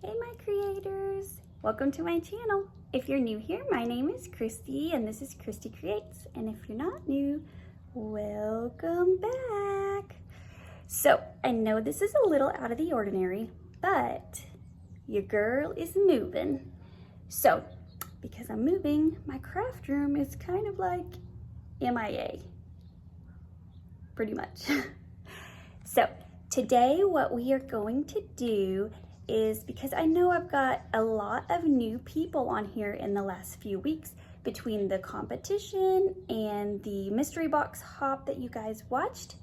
Hey my creators! Welcome to my channel. If you're new here, my name is Christy and this is Christi Creates. And if you're not new, welcome back. So I know this is a little out of the ordinary, but your girl is moving. So because I'm moving, my craft room is kind of like MIA, pretty much. So today what we are going to do is, because I know I've got a lot of new people on here in the last few weeks between the competition and the mystery box hop that you guys watched,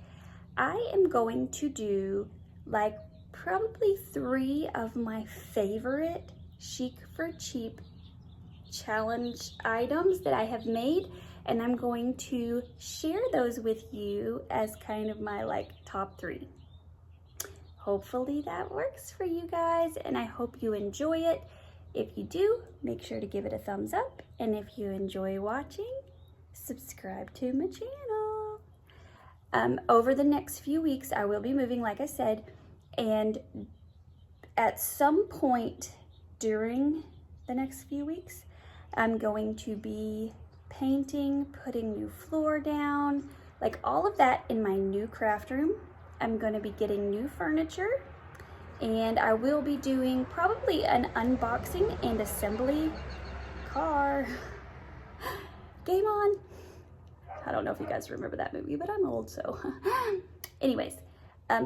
I am going to do like probably 3 of my favorite chic for cheap challenge items that I have made, and I'm going to share those with you as kind of my like top 3. Hopefully that works for you guys, and I hope you enjoy it. If you do, make sure to give it a thumbs up, and if you enjoy watching, subscribe to my channel. Over the next few weeks, I will be moving, like I said, and at some point during the next few weeks, I'm going to be painting, putting new floor down, like all of that in my new craft room. I'm going to be getting new furniture, and I will be doing probably an unboxing and assembly car. Game on. I don't know if you guys remember that movie, but I'm old, so. Anyways,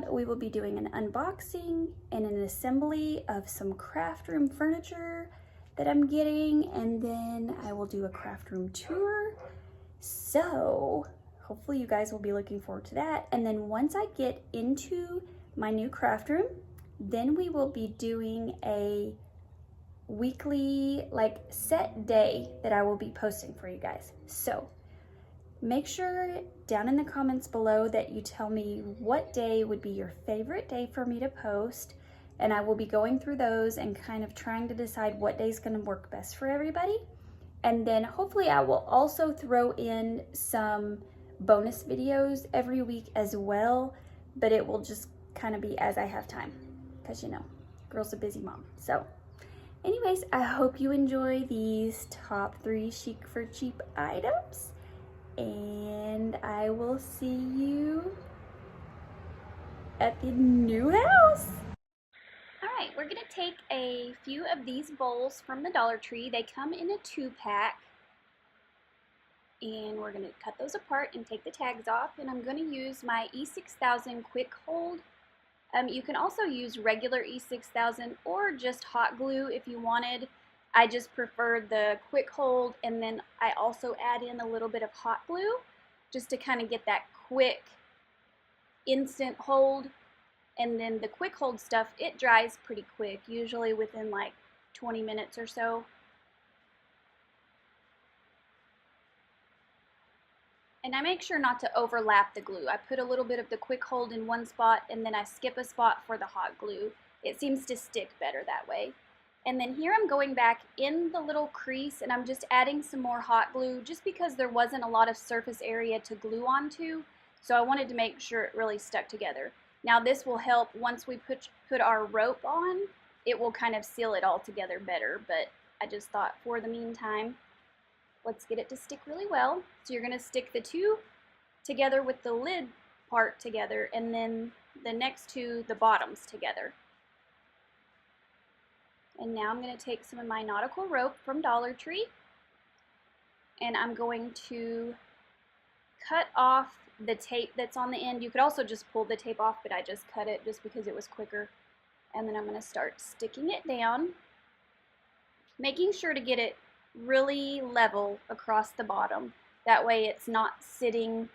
we will be doing an unboxing and an assembly of some craft room furniture that I'm getting, and then I will do a craft room tour. So hopefully you guys will be looking forward to that. And then once I get into my new craft room, then we will be doing a weekly like set day that I will be posting for you guys. So make sure down in the comments below that you tell me what day would be your favorite day for me to post, and I will be going through those and kind of trying to decide what day is going to work best for everybody. And then hopefully I will also throw in some bonus videos every week as well, but it will just kind of be as I have time, because you know, girl's a busy mom. So anyways, I hope you enjoy these top 3 chic for cheap items, and I will see you at the new house. All right, we're gonna take a few of these bowls from the Dollar Tree. They come in a 2-pack. And we're going to cut those apart and take the tags off, and I'm going to use my E6000 quick hold. You can also use regular E6000 or just hot glue if you wanted. I just prefer the quick hold, and then I also add in a little bit of hot glue just to kind of get that quick instant hold. And then the quick hold stuff, it dries pretty quick, usually within like 20 minutes or so. And I make sure not to overlap the glue. I put a little bit of the quick hold in one spot, and then I skip a spot for the hot glue. It seems to stick better that way. And then here I'm going back in the little crease, and I'm just adding some more hot glue just because there wasn't a lot of surface area to glue onto. So I wanted to make sure it really stuck together. Now this will help once we put our rope on. It will kind of seal it all together better, but I just thought for the meantime, let's get it to stick really well. So you're going to stick the 2 together with the lid part together, and then the next 2, the bottoms together. And now I'm going to take some of my nautical rope from Dollar Tree, and I'm going to cut off the tape that's on the end. You could also just pull the tape off, but I just cut it just because it was quicker. And then I'm going to start sticking it down, making sure to get it really level across the bottom. That way it's not sitting,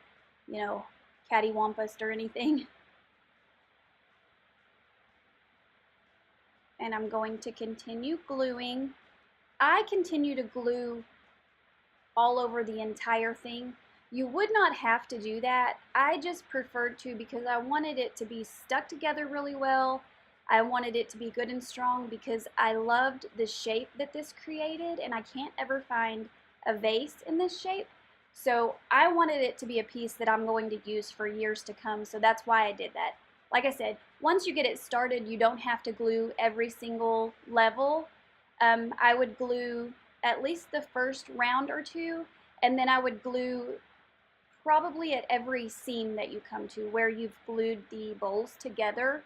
you know, cattywampus or anything. And I'm going to continue gluing. I continue to glue all over the entire thing. You would not have to do that. I just preferred to because I wanted it to be stuck together really well. I wanted it to be good and strong because I loved the shape that this created, and I can't ever find a vase in this shape. So I wanted it to be a piece that I'm going to use for years to come, so that's why I did that. like I said, once you get it started, you don't have to glue every single level. I would glue at least the first round or two, and then I would glue probably at every seam that you come to where you've glued the bowls together,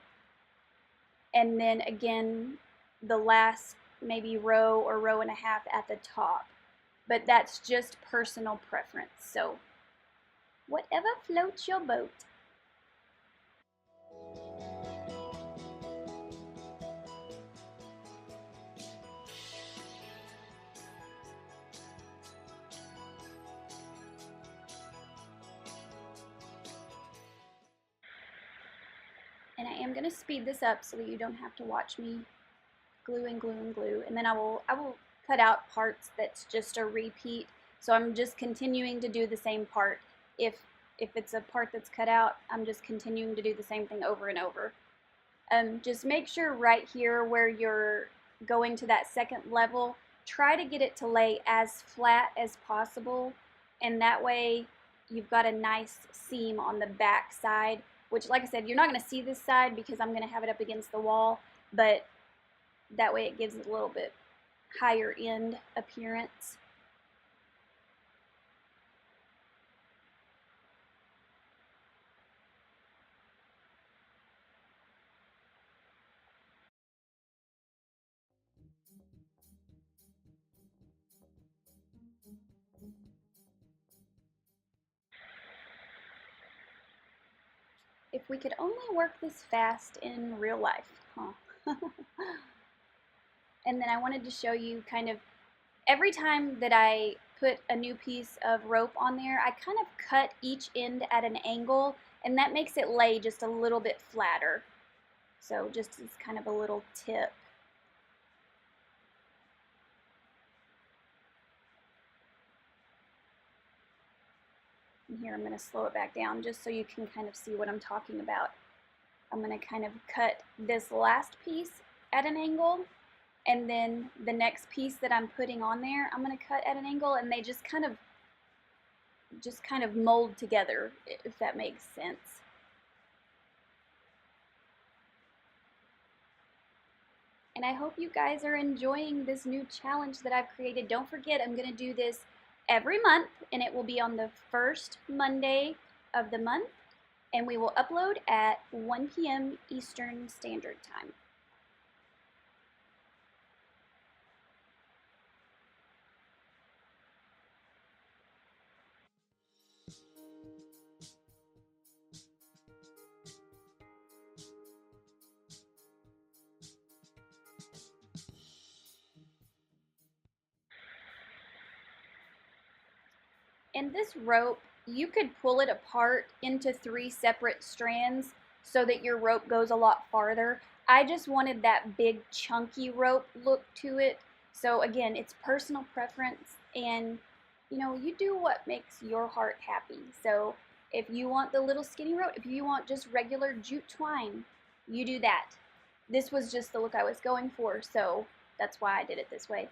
and then again the last maybe row or row and a half at the top. But that's just personal preference, so whatever floats your boat. And I am going to speed this up so that you don't have to watch me glue and glue and glue. And then I will cut out parts that's just a repeat. So I'm just continuing to do the same part. If it's a part that's cut out, I'm just continuing to do the same thing over and over. Just make sure right here where you're going to that second level, try to get it to lay as flat as possible, and that way you've got a nice seam on the back side, which, like I said, you're not going to see this side because I'm going to have it up against the wall, but that way it gives it a little bit higher end appearance. If we could only work this fast in real life, huh? And then I wanted to show you kind of every time that I put a new piece of rope on there, I kind of cut each end at an angle, and that makes it lay just a little bit flatter. So just as kind of a little tip. And here I'm going to slow it back down just so you can kind of see what I'm talking about. I'm going to kind of cut this last piece at an angle, and then the next piece that I'm putting on there, I'm going to cut at an angle, and they just kind of mold together, if that makes sense. And I hope you guys are enjoying this new challenge that I've created. Don't forget, I'm going to do this every month, and it will be on the first Monday of the month, and we will upload at 1 p.m. Eastern Standard Time. And this rope, you could pull it apart into 3 separate strands so that your rope goes a lot farther. I just wanted that big chunky rope look to it. So again, it's personal preference, and you know, you do what makes your heart happy. So if you want the little skinny rope, if you want just regular jute twine, you do that. This was just the look I was going for, so that's why I did it this way.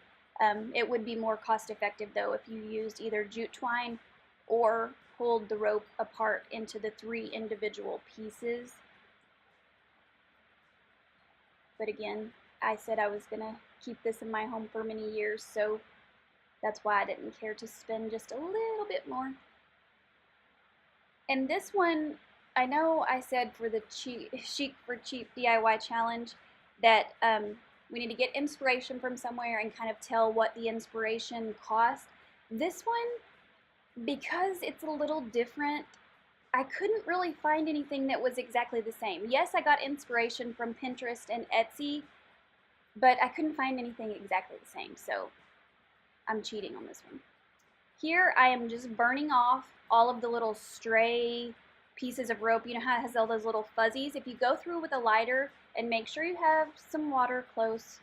It would be more cost effective though if you used either jute twine or pulled the rope apart into the 3 individual pieces. But again, I said I was gonna keep this in my home for many years, so that's why I didn't care to spend just a little bit more. And this one, I know I said for the Chic for Cheap DIY challenge that we need to get inspiration from somewhere and kind of tell what the inspiration cost. This one, because it's a little different, I couldn't really find anything that was exactly the same. Yes, I got inspiration from Pinterest and Etsy, but I couldn't find anything exactly the same, so I'm cheating on this one. Here I am just burning off all of the little stray pieces of rope. You know how it has all those little fuzzies? If you go through with a lighter and make sure you have some water close,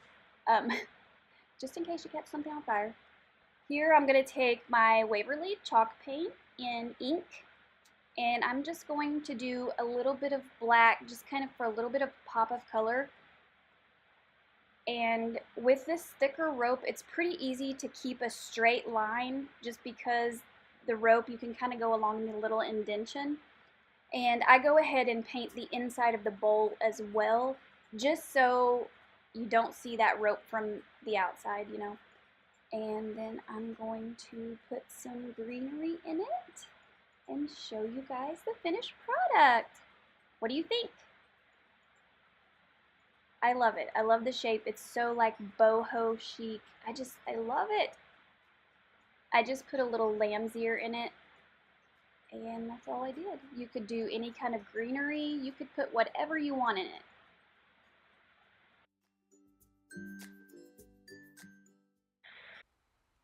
just in case you catch something on fire. Here I'm going to take my Waverly chalk paint in ink, and I'm just going to do a little bit of black, just kind of for a little bit of pop of color. And with this thicker rope, it's pretty easy to keep a straight line just because the rope, you can kind of go along the little indentation. And I go ahead and paint the inside of the bowl as well, just so you don't see that rope from the outside, you know. And then I'm going to put some greenery in it and show you guys the finished product. What do you think? I love it. I love the shape. It's so like boho chic. I love it. I just put a little lamb's ear in it, and that's all I did. You could do any kind of greenery. You could put whatever you want in it.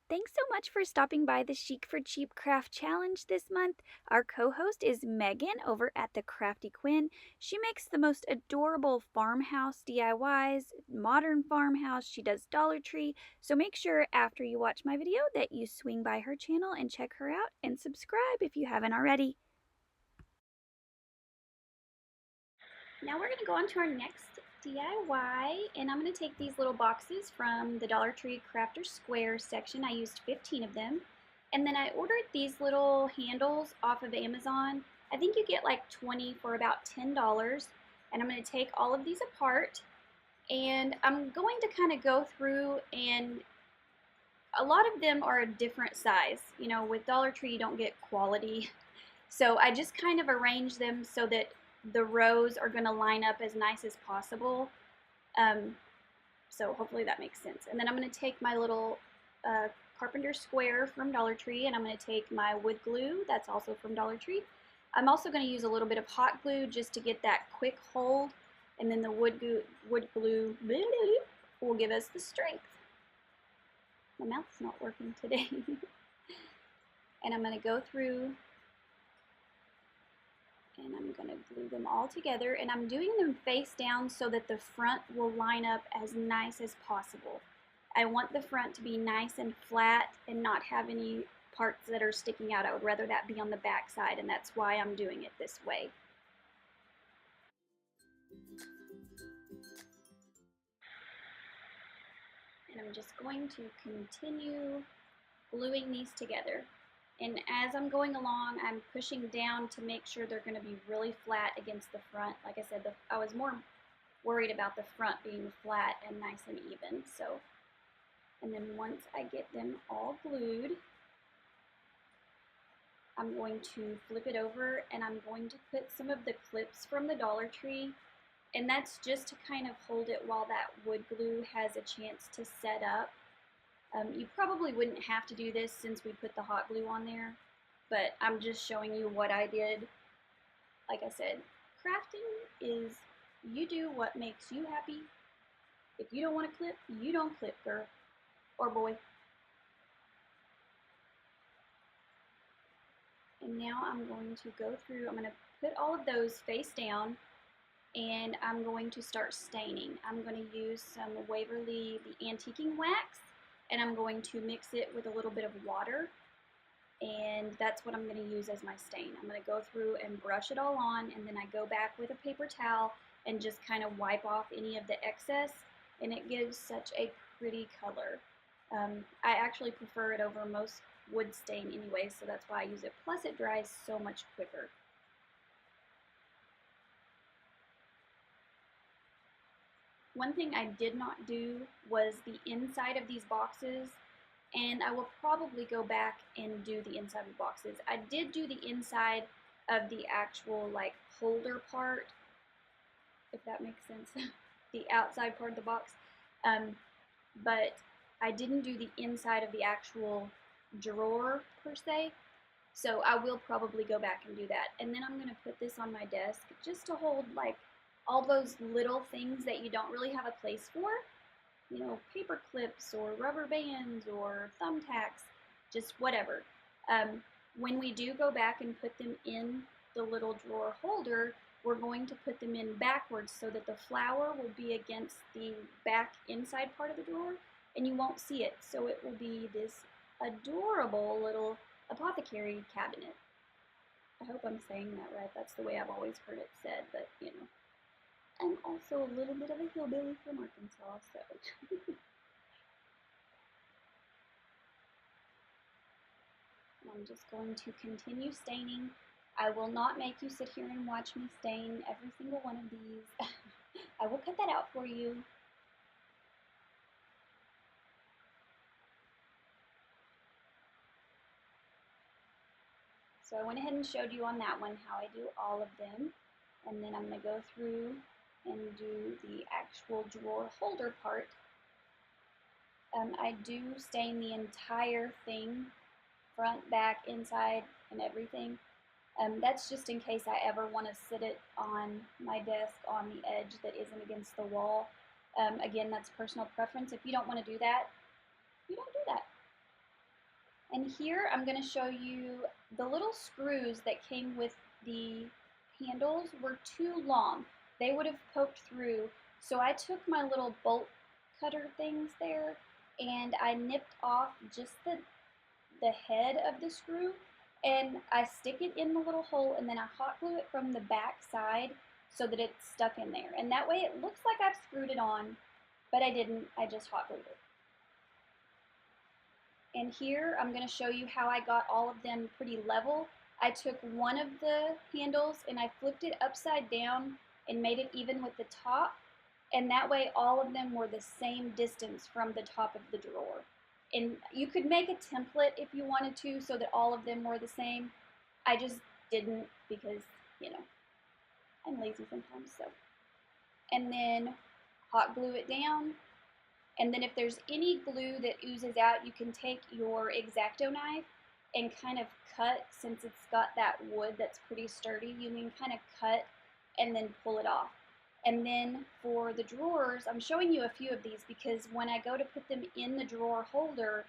Thanks so much for stopping by the Chic for Cheap Craft Challenge this month. Our co-host is Megan over at the Crafty Quinn. She makes the most adorable farmhouse DIYs, modern farmhouse. She does Dollar Tree. So make sure after you watch my video that you swing by her channel and check her out and subscribe if you haven't already. Now we're going to go on to our next DIY, and I'm going to take these little boxes from the Dollar Tree Crafter Square section. I used 15 of them, and then I ordered these little handles off of Amazon. I think you get like 20 for about $10, and I'm going to take all of these apart, and I'm going to kind of go through, and a lot of them are a different size. You know, with Dollar Tree you don't get quality, so I just kind of arrange them so that the rows are going to line up as nice as possible. So hopefully that makes sense. And then I'm going to take my little carpenter square from Dollar Tree, and I'm going to take my wood glue that's also from Dollar Tree. I'm also going to use a little bit of hot glue just to get that quick hold, and then the wood glue will give us the strength. My mouth's not working today. And I'm going to go through and I'm going to glue them all together, and I'm doing them face down so that the front will line up as nice as possible. I want the front to be nice and flat and not have any parts that are sticking out. I would rather that be on the back side, and that's why I'm doing it this way. And I'm just going to continue gluing these together. And as I'm going along, I'm pushing down to make sure they're going to be really flat against the front. Like I said, I was more worried about the front being flat and nice and even. So, and then once I get them all glued, I'm going to flip it over, and I'm going to put some of the clips from the Dollar Tree, and that's just to kind of hold it while that wood glue has a chance to set up. You probably wouldn't have to do this since we put the hot glue on there, but I'm just showing you what I did. Like I said, crafting is you do what makes you happy. If you don't want to clip, you don't clip, girl or boy. And now I'm going to go through, I'm going to put all of those face down, and I'm going to start staining. I'm going to use some Waverly, the antiquing wax, and I'm going to mix it with a little bit of water, and that's what I'm going to use as my stain. I'm going to go through and brush it all on, and then I go back with a paper towel and just kind of wipe off any of the excess, and it gives such a pretty color. I actually prefer it over most wood stain anyway, so that's why I use it. Plus it dries so much quicker. One thing I did not do was the inside of these boxes, and I will probably go back and do the inside of the boxes. I did do the inside of the actual like holder part, if that makes sense, the outside part of the box, but I didn't do the inside of the actual drawer per se, so I will probably go back and do that. And then I'm going to put this on my desk just to hold like all those little things that you don't really have a place for, you know, paper clips or rubber bands or thumbtacks, just whatever. When we do go back and put them in the little drawer holder, we're going to put them in backwards so that the flower will be against the back inside part of the drawer and you won't see it. So it will be this adorable little apothecary cabinet. I hope I'm saying that right. That's the way I've always heard it said, but you know, I'm also a little bit of a hillbilly from Arkansas, so. I'm just going to continue staining. I will not make you sit here and watch me stain every single one of these. I will cut that out for you. So I went ahead and showed you on that one how I do all of them. And then I'm going to go through and do the actual drawer holder part. I do stain the entire thing, front, back, inside, and everything. That's just in case I ever want to sit it on my desk on the edge that isn't against the wall. Again, that's personal preference. If you don't want to do that, you don't do that. And here I'm going to show you the little screws that came with the handles were too long. They would have poked through. So I took my little bolt cutter things there and I nipped off just the head of the screw, and I stick it in the little hole, and then I hot glue it from the back side so that it's stuck in there. And that way it looks like I've screwed it on, but I didn't. I just hot glued it. And here I'm going to show you how I got all of them pretty level. I took one of the handles and I flipped it upside down and made it even with the top, and that way all of them were the same distance from the top of the drawer. And you could make a template if you wanted to so that all of them were the same. I just didn't because, you know, I'm lazy sometimes, so. And then hot glue it down. And then if there's any glue that oozes out, you can take your X-Acto knife and kind of cut, since it's got that wood that's pretty sturdy, you can kind of cut and then pull it off. And then for the drawers, I'm showing you a few of these because when I go to put them in the drawer holder,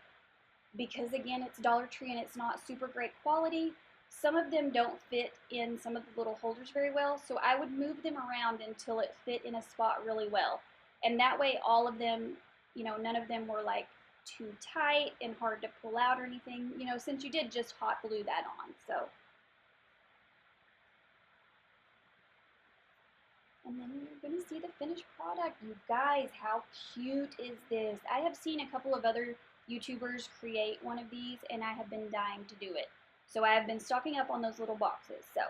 because again it's Dollar Tree and it's not super great quality, some of them don't fit in some of the little holders very well, so I would move them around until it fit in a spot really well. And that way all of them, you know, none of them were like too tight and hard to pull out or anything, you know, since you did just hot glue that on. So. And then you're going to see the finished product. You guys, how cute is this? I have seen a couple of other YouTubers create one of these, and I have been dying to do it. So I have been stocking up on those little boxes. So,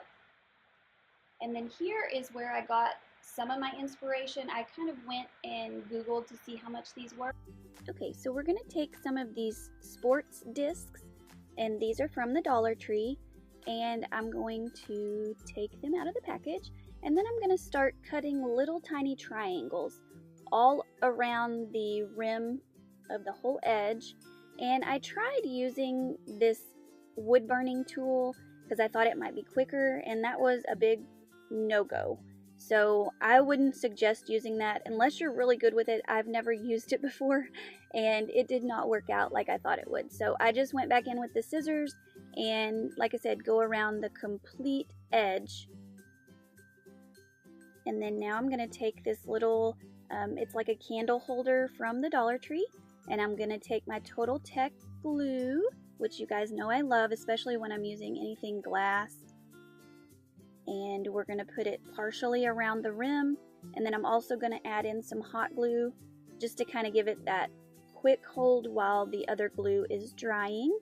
and then here is where I got some of my inspiration. I kind of went and Googled to see how much these were. Okay, so we're going to take some of these sports discs, and these are from the Dollar Tree, and I'm going to take them out of the package. And then I'm going to start cutting little tiny triangles all around the rim of the whole edge. And I tried using this wood burning tool because I thought it might be quicker, and that was a big no-go. So I wouldn't suggest using that unless you're really good with it. I've never used it before and it did not work out like I thought it would. So I just went back in with the scissors and, like I said, go around the complete edge. And then now I'm going to take this little, it's like a candle holder from the Dollar Tree, and I'm going to take my Total Tech glue, which you guys know I love, especially when I'm using anything glass. And we're going to put it partially around the rim, and then I'm also going to add in some hot glue just to kind of give it that quick hold while the other glue is drying.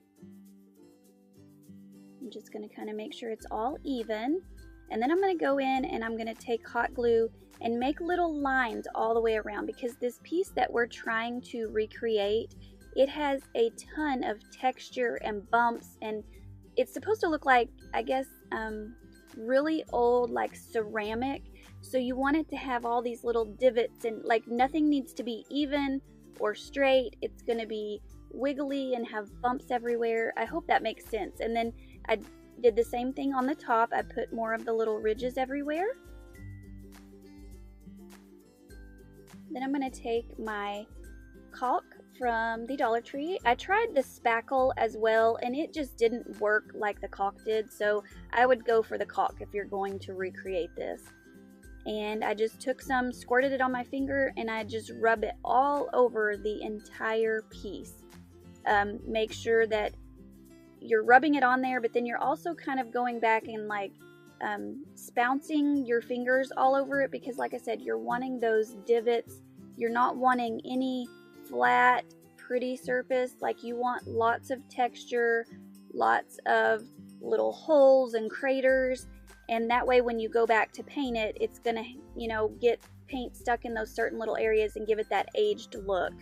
I'm just going to kind of make sure it's all even. And then I'm going to go in and I'm going to take hot glue and make little lines all the way around, because this piece that we're trying to recreate, it has a ton of texture and bumps, and it's supposed to look like, I guess, really old like ceramic. So you want it to have all these little divots, and like nothing needs to be even or straight. It's going to be wiggly and have bumps everywhere. I hope that makes sense. And then I did the same thing on the top. I put more of the little ridges everywhere. Then I'm going to take my caulk from the Dollar Tree. I tried the spackle as well, and it just didn't work like the caulk did, so I would go for the caulk if you're going to recreate this. And I just took some, squirted it on my finger, and I just rub it all over the entire piece. Make sure that you're rubbing it on there, but then you're also kind of going back and like spouncing your fingers all over it, because like I said, you're wanting those divots. You're not wanting any flat, pretty surface. Like, you want lots of texture, lots of little holes and craters, and that way when you go back to paint it, it's gonna, you know, get paint stuck in those certain little areas and give it that aged look.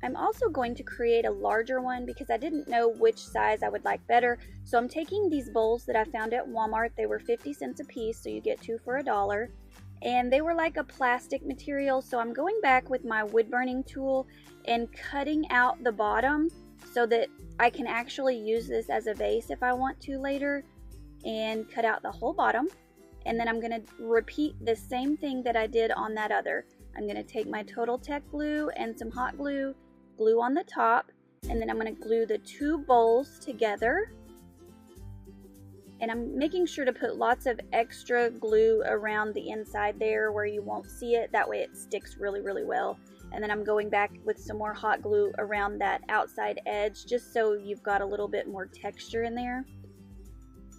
I'm also going to create a larger one because I didn't know which size I would like better. So I'm taking these bowls that I found at Walmart. They were 50 cents a piece, so you get 2 for $1. And they were like a plastic material, so I'm going back with my wood burning tool and cutting out the bottom so that I can actually use this as a vase if I want to later, and cut out the whole bottom. And then I'm going to repeat the same thing that I did on that other. I'm going to take my Total Tech glue and some hot glue, glue on the top, and then I'm going to glue the 2 bowls together. And I'm making sure to put lots of extra glue around the inside there where you won't see it. That way it sticks really, really well. And then I'm going back with some more hot glue around that outside edge, just so you've got a little bit more texture in there.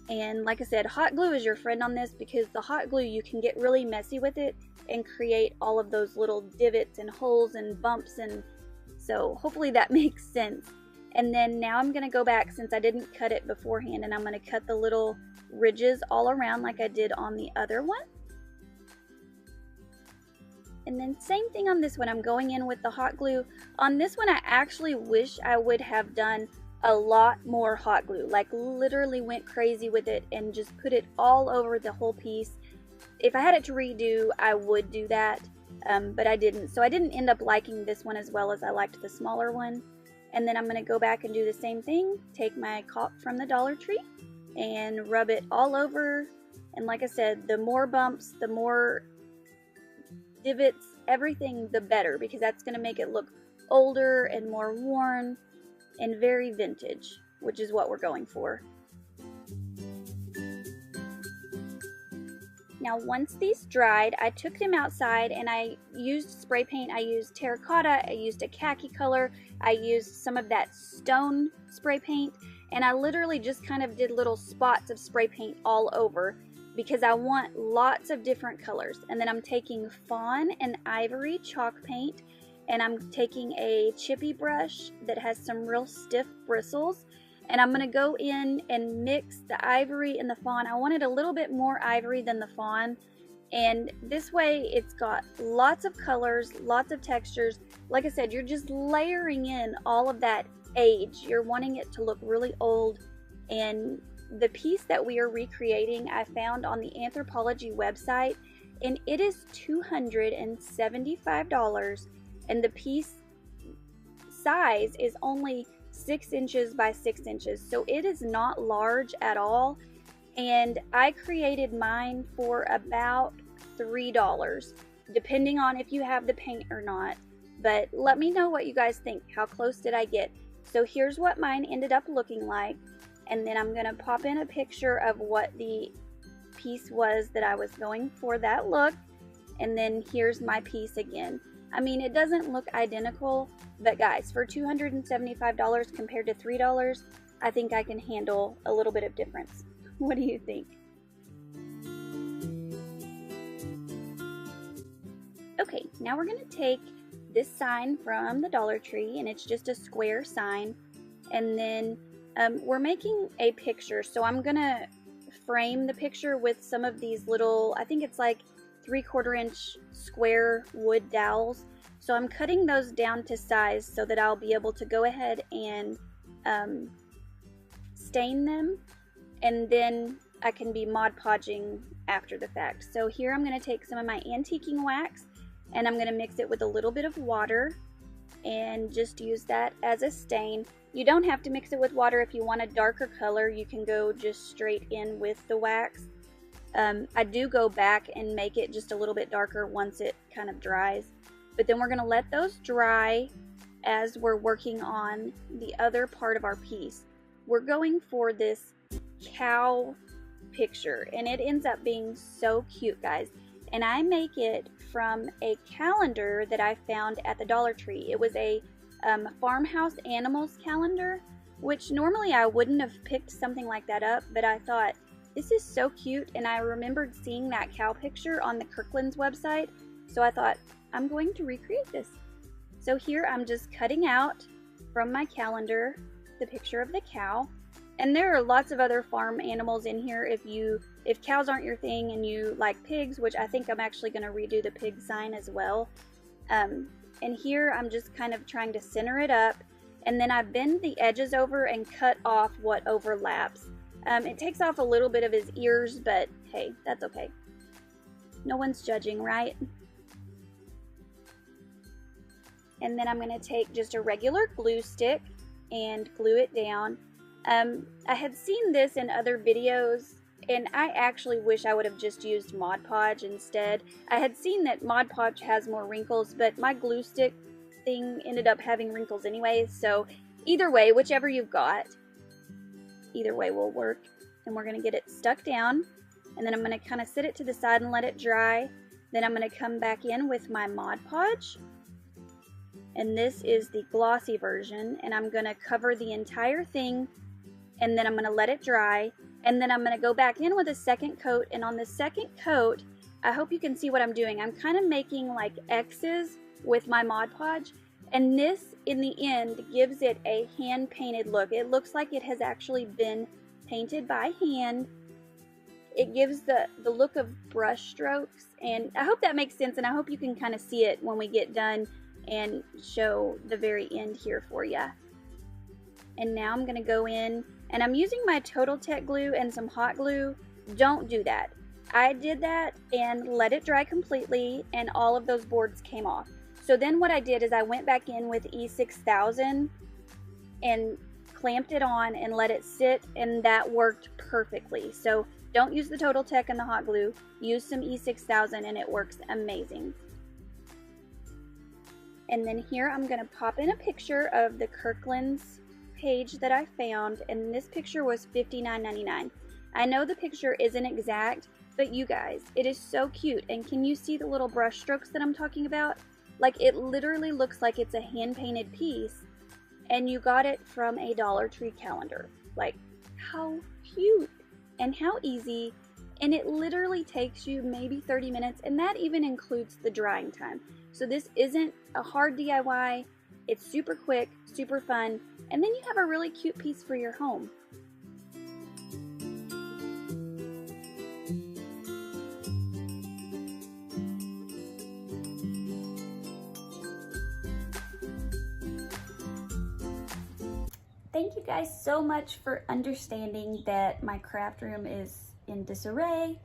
And like I said, hot glue is your friend on this, because the hot glue, you can get really messy with it and create all of those little divots and holes and bumps, and so hopefully that makes sense. And then now I'm going to go back, since I didn't cut it beforehand, and I'm going to cut the little ridges all around like I did on the other one. And then same thing on this one, I'm going in with the hot glue. On this one, I actually wish I would have done a lot more hot glue, like literally went crazy with it and just put it all over the whole piece. If I had it to redo, I would do that, but I didn't. So I didn't end up liking this one as well as I liked the smaller one. And then I'm going to go back and do the same thing, take my caulk from the Dollar Tree and rub it all over. And like I said, the more bumps, the more divots, everything, the better, because that's going to make it look older and more worn and very vintage, which is what we're going for. Now once these dried, I took them outside and I used spray paint. I used terracotta, I used a khaki color, I used some of that stone spray paint, and I literally just kind of did little spots of spray paint all over because I want lots of different colors. And then I'm taking fawn and ivory chalk paint, and I'm taking a chippy brush that has some real stiff bristles, and I'm going to go in and mix the ivory and the fawn. I wanted a little bit more ivory than the fawn, and this way it's got lots of colors, lots of textures. Like I said, you're just layering in all of that age. You're wanting it to look really old. And the piece that we are recreating, I found on the Anthropology website, and it is $275, and the piece size is only 6 inches by 6 inches, so it is not large at all. And I created mine for about $3, depending on if you have the paint or not. But let me know what you guys think. How close did I get? So here's what mine ended up looking like, and then I'm gonna pop in a picture of what the piece was that I was going for that look, and then here's my piece again. I mean, it doesn't look identical, but guys, for $275 compared to $3, I think I can handle a little bit of difference. What do you think? Okay, now we're gonna take this sign from the Dollar Tree, and it's just a square sign, and then we're making a picture. So I'm gonna frame the picture with some of these little, I think it's like 3/4 inch square wood dowels. So I'm cutting those down to size so that I'll be able to go ahead and stain them, and then I can be Mod Podging after the fact. So here I'm going to take some of my antiquing wax, and I'm going to mix it with a little bit of water and just use that as a stain. You don't have to mix it with water. If you want a darker color, you can go just straight in with the wax. I do go back and make it just a little bit darker once it kind of dries. But then we're going to let those dry as we're working on the other part of our piece. We're going for this cow picture, and it ends up being so cute, guys. And I make it from a calendar that I found at the Dollar Tree. It was a Farmhouse animals calendar, which normally I wouldn't have picked something like that up, but I thought, this is so cute, and I remembered seeing that cow picture on the Kirkland's website, so I thought, I'm going to recreate this. So here I'm just cutting out from my calendar the picture of the cow, And there are lots of other farm animals in here if cows aren't your thing and you like pigs, which I think I'm actually going to redo the pig sign as well. And here I'm just kind of trying to center it up, and then I bend the edges over and cut off what overlaps. It takes off a little bit of his ears, but hey, that's okay. No one's judging, right? And then I'm going to take just a regular glue stick and glue it down. I had seen this in other videos, and I actually wish I would have just used Mod Podge instead. I had seen that Mod Podge has more wrinkles, but my glue stick thing ended up having wrinkles anyway, so either way, whichever you've got, either way will work. And we're going to get it stuck down, and then I'm going to kind of sit it to the side and let it dry. Then I'm going to come back in with my Mod Podge, and this is the glossy version, and I'm going to cover the entire thing, and then I'm going to let it dry, and then I'm going to go back in with a second coat. And on the second coat, I hope you can see what I'm doing. I'm kind of making like X's with my Mod Podge, and this in the end gives it a hand painted look. It looks like it has actually been painted by hand. It gives the look of brush strokes, and I hope that makes sense, and I hope you can kind of see it when we get done and show the very end here for you. And now I'm going to go in, and I'm using my Total Tech glue and some hot glue. Don't do that. I did that and let it dry completely, and all of those boards came off. So then what I did is I went back in with E6000 and clamped it on and let it sit, and that worked perfectly. So don't use the Total Tech and the hot glue. Use some E6000 and it works amazing. And then here I'm going to pop in a picture of the Kirkland's page that I found, and this picture was $59.99. I know the picture isn't exact, but you guys, it is so cute. And can you see the little brush strokes that I'm talking about? Like, it literally looks like it's a hand-painted piece, and you got it from a Dollar Tree calendar. Like, how cute and how easy. And it literally takes you maybe 30 minutes, and that even includes the drying time. So this isn't a hard DIY. It's super quick, super fun, and then you have a really cute piece for your home. Thank you guys so much for understanding that my craft room is in disarray,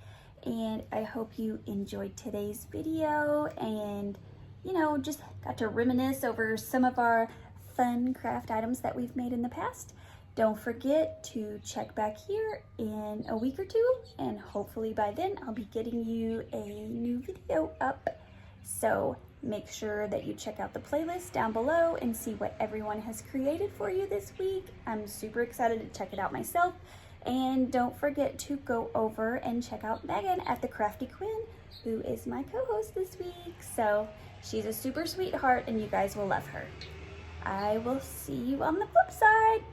and I hope you enjoyed today's video and, you know, just got to reminisce over some of our fun craft items that we've made in the past. Don't forget to check back here in a week or two, and hopefully by then I'll be getting you a new video up. So make sure that you check out the playlist down below and see what everyone has created for you this week. I'm super excited to check it out myself. And don't forget to go over and check out Megan at the Crafty Quinn, who is my co-host this week. So she's a super sweetheart, and you guys will love her. I will see you on the flip side.